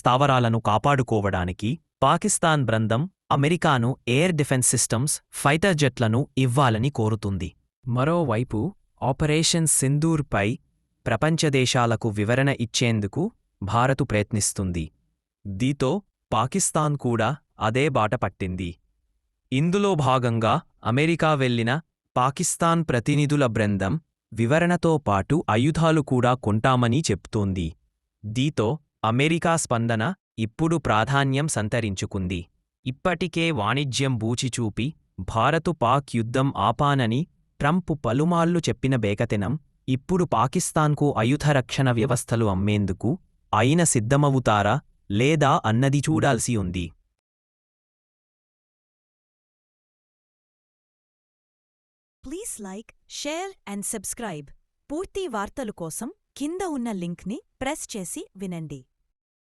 స్థావరాలను కాపాడుకోవడానికి పాకిస్తాన్ బృందం అమెరికాను ఎయిర్ డిఫెన్స్ సిస్టమ్స్ ఫైటర్ జెట్లను ఇవ్వాలని కోరుతుంది. మరోవైపు ఆపరేషన్ సింధూర్పై ప్రపంచదేశాలకు వివరణ ఇచ్చేందుకు భారత్ ప్రయత్నిస్తుంది. దీంతో పాకిస్తాన్ కూడా అదే బాట పట్టింది. ఇందులో భాగంగా అమెరికా వెళ్లిన పాకిస్తాన్ ప్రతినిధుల బృందం వివరణతో పాటు ఆయుధాలు కూడా కొంటామని చెప్తోంది. దీంతో అమెరికా స్పందన ఇప్పుడు ప్రాధాన్యం సంతరించుకుంది. ఇప్పటికే వాణిజ్యం బూచిచూపి భారత్ పాక్ యుద్ధం ఆపానని ట్రంప్ పలుమార్లు చెప్పిన బేకతెనం ఇప్పుడు పాకిస్తాన్కు ఆయుధ రక్షణ వ్యవస్థలు అమ్మేందుకు ఆయన సిద్ధమవుతారా లేదా అన్నది చూడాల్సి ఉంది. Please like, share and subscribe. పూర్తి వార్తలు కోసం కింద ఉన్న లింక్ని ప్రెస్ చేసి వినండి.